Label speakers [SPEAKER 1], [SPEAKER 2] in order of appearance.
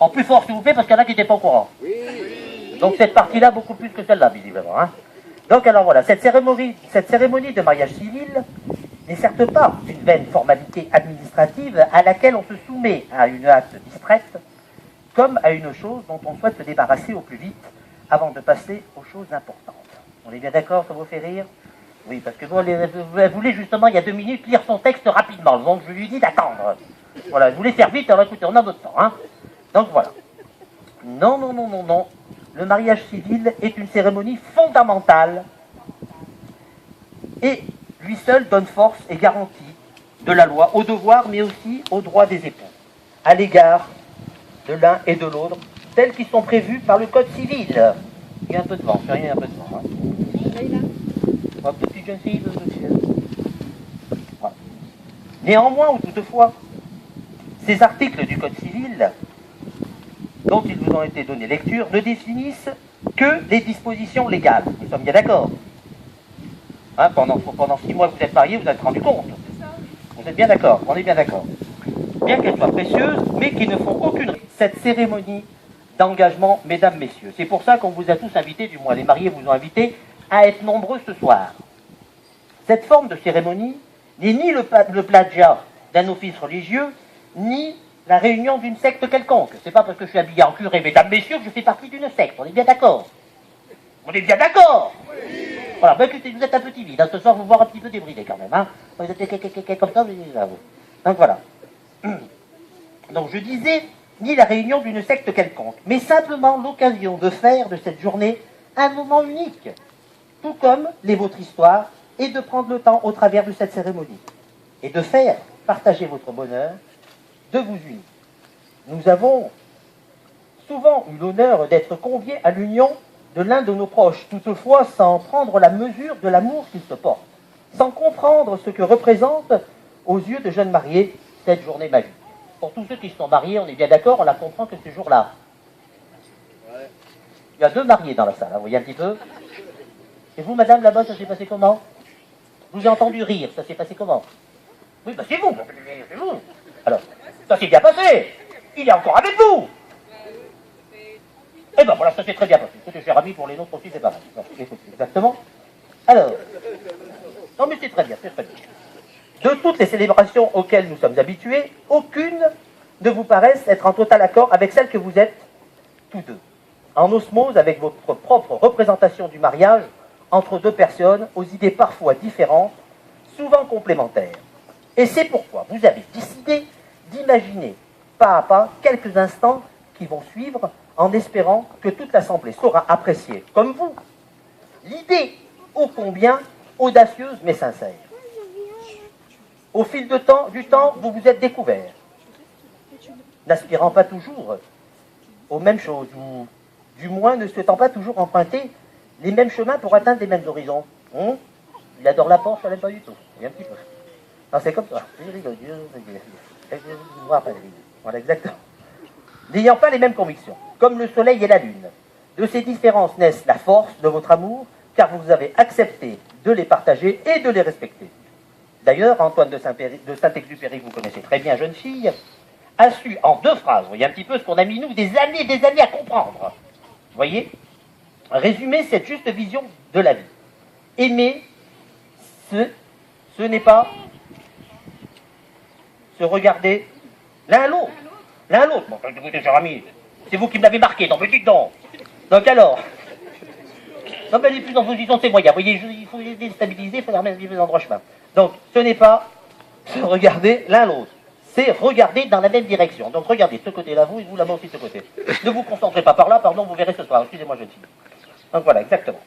[SPEAKER 1] En plus fort, s'il vous plaît, parce qu'il y en a qui n'étaient pas au courant. Donc cette partie-là, beaucoup plus que celle-là, visiblement. Hein. Donc alors voilà, cette cérémonie de mariage civil n'est certes pas une vaine formalité administrative à laquelle on se soumet à une hâte distraite, comme à une chose dont on souhaite se débarrasser au plus vite avant de passer aux choses importantes. On est bien d'accord, ça vous fait rire? Oui, parce que vous voulez justement, il y a 2 minutes, lire son texte rapidement, donc je lui dis d'attendre. Voilà, je voulais faire vite, alors écoutez, on a notre temps. Hein. Donc voilà. Non, non, non, non, non. Le mariage civil est une cérémonie fondamentale et lui seul donne force et garantie de la loi aux devoirs, mais aussi aux droits des époux, à l'égard de l'un et de l'autre, tels qu'ils sont prévus par le Code civil. Il y a un peu de vent, il y a un peu de vent. Hein. Voilà. Néanmoins, ou toutefois, ces articles du Code civil, dont ils vous ont été donnés lecture, ne définissent que les dispositions légales. Nous sommes bien d'accord. Hein, pendant 6 mois que vous êtes mariés, vous êtes rendu compte. Vous êtes bien d'accord, on est bien d'accord. Bien qu'elles soient précieuses, mais qui ne font aucune cette cérémonie d'engagement, mesdames, messieurs. C'est pour ça qu'on vous a tous invités, du moins les mariés vous ont invités, à être nombreux ce soir. Cette forme de cérémonie n'est ni le plagiat d'un office religieux, ni la réunion d'une secte quelconque. C'est pas parce que je suis habillé en curé, mesdames, messieurs, que je fais partie d'une secte. On est bien d'accord? On est bien d'accord? Oui. Voilà, ben, vous êtes un peu timide. Hein. Ce soir, vous voir un petit peu débridé quand même. Hein. Vous êtes comme ça, vous. Donc voilà. Donc je disais, ni la réunion d'une secte quelconque, mais simplement l'occasion de faire de cette journée un moment unique, tout comme les votre histoire, et de prendre le temps au travers de cette cérémonie, et de faire partager votre bonheur, de vous unir. Nous avons souvent eu l'honneur d'être conviés à l'union de l'un de nos proches, toutefois sans prendre la mesure de l'amour qu'il se porte, sans comprendre ce que représente aux yeux de jeunes mariés cette journée magique. Pour tous ceux qui sont mariés, on est bien d'accord, on la comprend que ce jour-là. Il y a 2 mariés dans la salle, hein, vous voyez un petit peu. Et vous, madame, là-bas, ça s'est passé comment? Je vous ai entendu rire, ça s'est passé comment? Oui, ben c'est vous, c'est vous. Alors, ça s'est bien passé. Il est encore avec vous. Eh ben voilà, ça s'est très bien passé. C'était cher ami, pour les nôtres aussi, c'est pas mal. Exactement. Alors, non mais c'est très bien, c'est très bien. De toutes les célébrations auxquelles nous sommes habitués, aucune ne vous paraisse être en total accord avec celle que vous êtes tous deux, en osmose avec votre propre représentation du mariage entre 2 personnes aux idées parfois différentes, souvent complémentaires. Et c'est pourquoi vous avez décidé d'imaginer pas à pas quelques instants qui vont suivre, en espérant que toute l'Assemblée saura apprécier, comme vous, l'idée ô combien audacieuse mais sincère. Au fil du temps, vous vous êtes découvert, n'aspirant pas toujours aux mêmes choses, ou du moins ne souhaitant pas toujours emprunter les mêmes chemins pour atteindre les mêmes horizons. Il adore la Porsche, je ne l'aime pas du tout. Il y a un petit peu. Non, c'est comme ça. Voilà, exactement. N'ayant pas les mêmes convictions, comme le soleil et la lune. De ces différences naissent la force de votre amour, car vous avez accepté de les partager et de les respecter. D'ailleurs, Antoine de Saint-Exupéry, vous connaissez très bien, jeune fille, a su, en 2 phrases, vous voyez un petit peu ce qu'on a mis nous des années à comprendre, vous voyez, résumer cette juste vision de la vie. Aimer, ce n'est pas se regarder l'un à l'autre. L'un à l'autre. Bon, écoutez, cher ami, c'est vous qui me l'avez marqué, donc dites donc. Donc alors, non mais les plus en position, c'est moyen. Vous voyez, il faut les déstabiliser, il faut les remettre dans le droit chemin. Donc, ce n'est pas se regarder l'un l'autre. C'est regarder dans la même direction. Donc, regardez de ce côté-là, vous, et vous là-bas aussi de ce côté. Ne vous concentrez pas par là, pardon, vous verrez ce soir. Excusez-moi, jeune fille. Donc voilà, exactement.